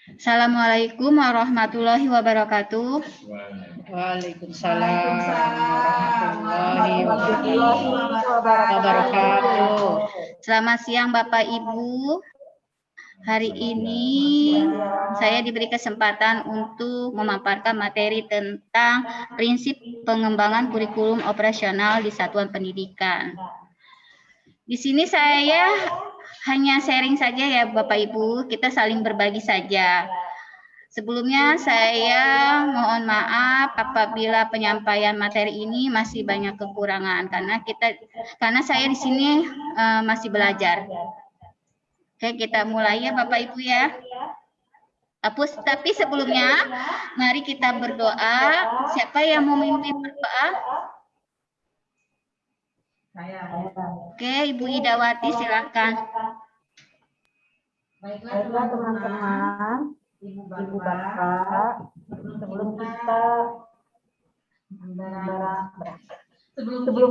Assalamualaikum warahmatullahi wabarakatuh. Waalaikumsalam warahmatullahi wabarakatuh. Selamat siang Bapak Ibu. Hari ini saya diberi kesempatan untuk memaparkan materi tentang prinsip pengembangan kurikulum operasional di satuan pendidikan. Di sini saya hanya sharing saja ya Bapak Ibu, kita saling berbagi saja. Sebelumnya saya mohon maaf apabila penyampaian materi ini masih banyak kekurangan karena saya di sini masih belajar. Oke, kita mulai ya Bapak Ibu ya. Tapi sebelumnya mari kita berdoa. Siapa yang mau memimpin berdoa? Oke, Ibu Idawati silakan. Baiklah teman-teman, Ibu Bapak, sebelum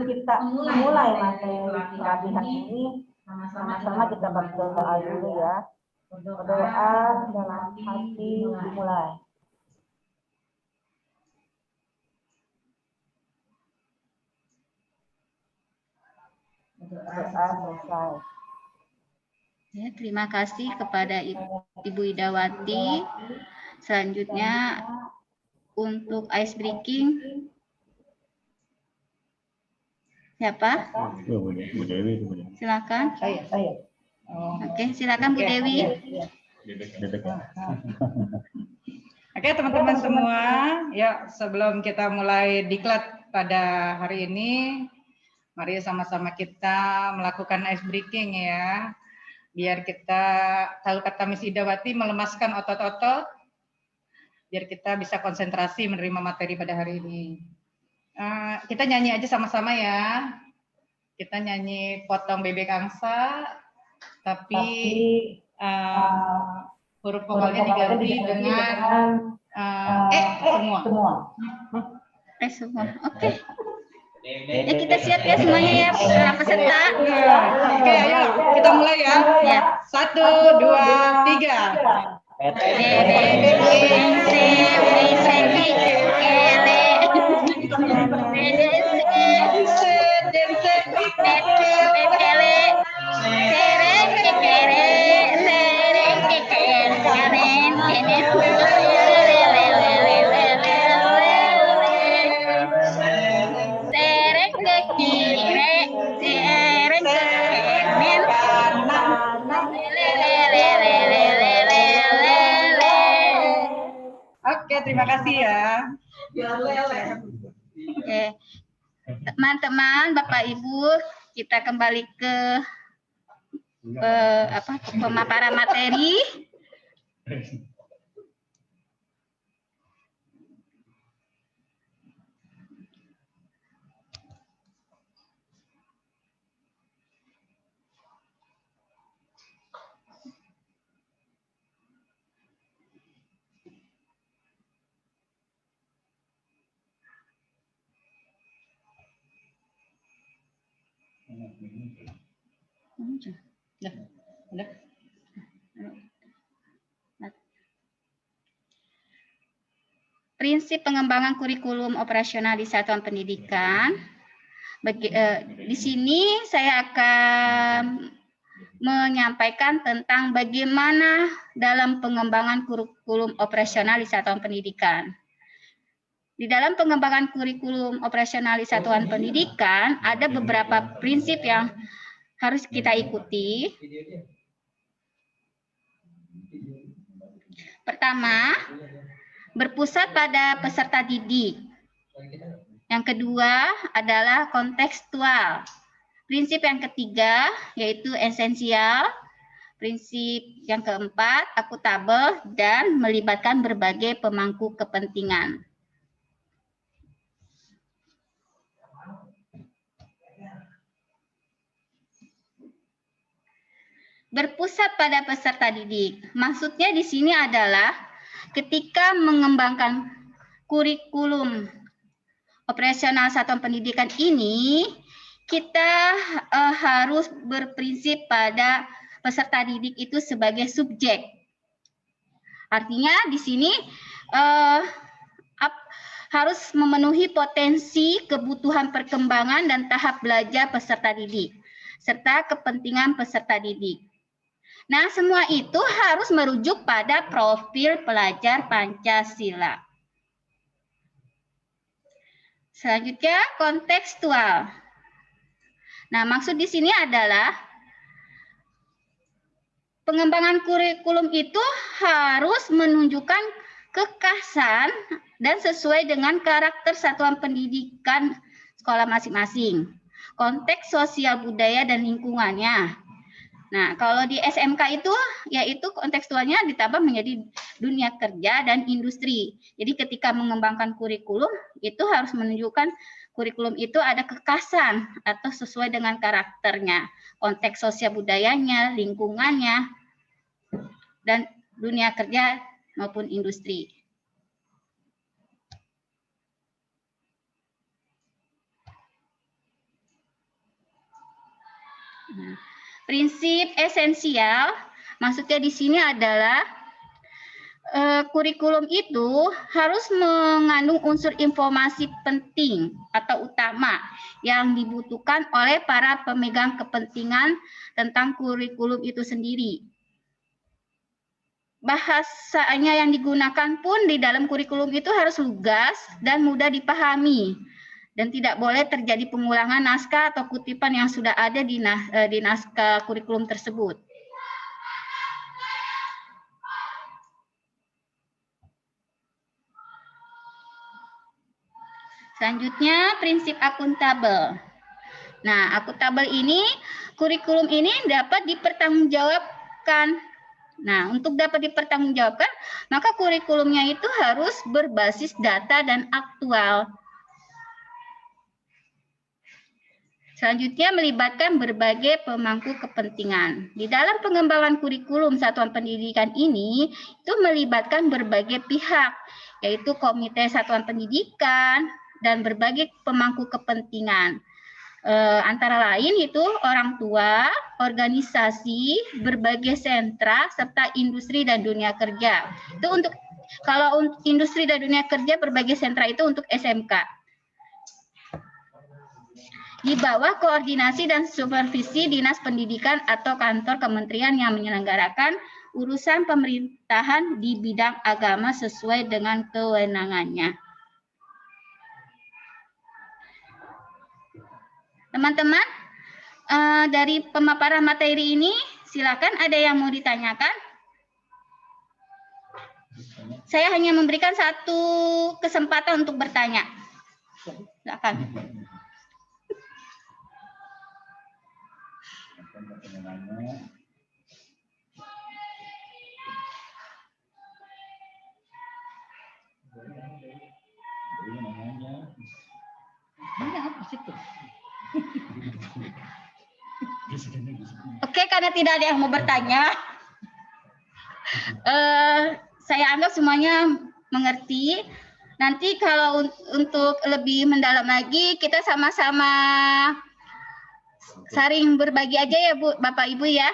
kita memulai materi pelatihan ini, sama-sama kita berdoa dulu ya. Berdoa dalam hati dimulai. Doa selesai. Ya, terima kasih kepada Ibu Idawati. Selanjutnya untuk ice breaking. Siapa? Bu Dewi. Silakan. Saya. Oke, silakan Bu Dewi. Oke, teman-teman semua, ya sebelum kita mulai diklat pada hari ini, mari sama-sama kita melakukan ice breaking ya. Biar kita, kalau kata Miss Idawati, melemaskan otot-otot, biar kita bisa konsentrasi menerima materi pada hari ini. Kita nyanyi aja sama-sama ya. Kita nyanyi Potong Bebek Angsa, tapi huruf vokalnya diganti dengan semua. Semua. Oke. Ya, kita siap ya semuanya ya, para peserta. Oke, ayo kita mulai ya. Ya. 1, 2, 3. Oke, terima kasih ya. Oke. Teman-teman, Bapak Ibu, kita kembali ke pemaparan materi. Prinsip pengembangan kurikulum operasional di satuan pendidikan. Di sini saya akan menyampaikan tentang bagaimana dalam pengembangan kurikulum operasional di satuan pendidikan. Di dalam pengembangan kurikulum operasional di satuan pendidikan, ada beberapa prinsip yang harus kita ikuti. Pertama, berpusat pada peserta didik. Yang kedua adalah kontekstual. Prinsip yang ketiga yaitu esensial. Prinsip yang keempat akuntabel dan melibatkan berbagai pemangku kepentingan. Berpusat pada peserta didik. Maksudnya di sini adalah ketika mengembangkan kurikulum operasional satuan pendidikan ini, kita harus berprinsip pada peserta didik itu sebagai subjek. Artinya di sini harus memenuhi potensi kebutuhan perkembangan dan tahap belajar peserta didik, serta kepentingan peserta didik. Nah, semua itu harus merujuk pada profil pelajar Pancasila. Selanjutnya, kontekstual. Nah, maksud di sini adalah pengembangan kurikulum itu harus menunjukkan kekhasan dan sesuai dengan karakter satuan pendidikan sekolah masing-masing, konteks sosial budaya dan lingkungannya. Nah, kalau di SMK itu yaitu kontekstualnya ditambah menjadi dunia kerja dan industri. Jadi ketika mengembangkan kurikulum itu harus menunjukkan kurikulum itu ada kekhasan atau sesuai dengan karakternya, konteks sosial budayanya, lingkungannya, dan dunia kerja maupun industri. Nah, prinsip esensial, maksudnya di sini adalah kurikulum itu harus mengandung unsur informasi penting atau utama yang dibutuhkan oleh para pemegang kepentingan tentang kurikulum itu sendiri. Bahasanya yang digunakan pun di dalam kurikulum itu harus lugas dan mudah dipahami. Dan tidak boleh terjadi pengulangan naskah atau kutipan yang sudah ada di naskah kurikulum tersebut. Selanjutnya, prinsip akuntabel. Nah, akuntabel ini, kurikulum ini dapat dipertanggungjawabkan. Nah, untuk dapat dipertanggungjawabkan, maka kurikulumnya itu harus berbasis data dan aktual. Selanjutnya, melibatkan berbagai pemangku kepentingan. Di dalam pengembangan kurikulum satuan pendidikan ini, itu melibatkan berbagai pihak, yaitu komite satuan pendidikan dan berbagai pemangku kepentingan. Antara lain itu orang tua, organisasi, berbagai sentra, serta industri dan dunia kerja. Itu untuk kalau industri dan dunia kerja berbagai sentra itu untuk SMK. Di bawah koordinasi dan supervisi Dinas Pendidikan atau kantor kementerian yang menyelenggarakan urusan pemerintahan di bidang agama sesuai dengan kewenangannya. Teman-teman, dari pemaparan materi ini, silakan ada yang mau ditanyakan. Saya hanya memberikan satu kesempatan untuk bertanya. Silakan. Oke, karena tidak ada yang mau bertanya, saya anggap semuanya mengerti. Nanti kalau untuk lebih mendalam lagi, kita sama-sama saling berbagi aja ya Bu, Bapak Ibu ya.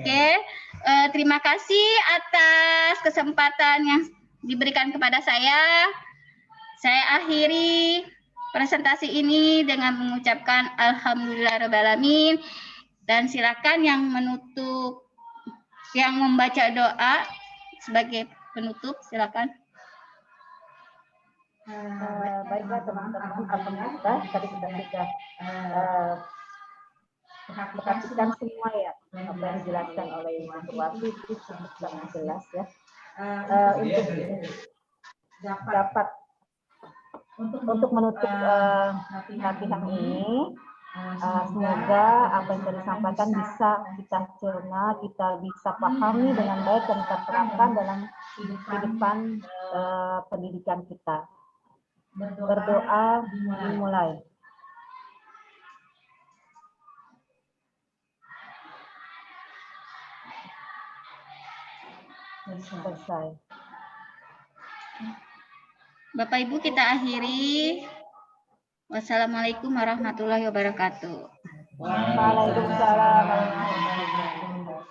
Oke, terima kasih atas kesempatan yang diberikan kepada saya. Saya akhiri presentasi ini dengan mengucapkan alhamdulillahirobbilalamin, dan silakan yang menutup, yang membaca doa sebagai penutup, silakan. Baiklah teman-teman, alhamdulillah tadi kita sudah perhatikan semua ya apa yang dijelaskan oleh Ibu Wati, itu sangat jelas ya. Untuk dapat untuk menutup latihan ini, semoga apa yang tadi disampaikan bisa kita cerna, kita bisa pahami dengan baik dan kita terapkan dalam kehidupan pendidikan kita. Berdoa dimulai. Selesai. Bapak Ibu, kita akhiri. Wassalamualaikum warahmatullahi wabarakatuh. Waalaikumsalam warahmatullahi wabarakatuh.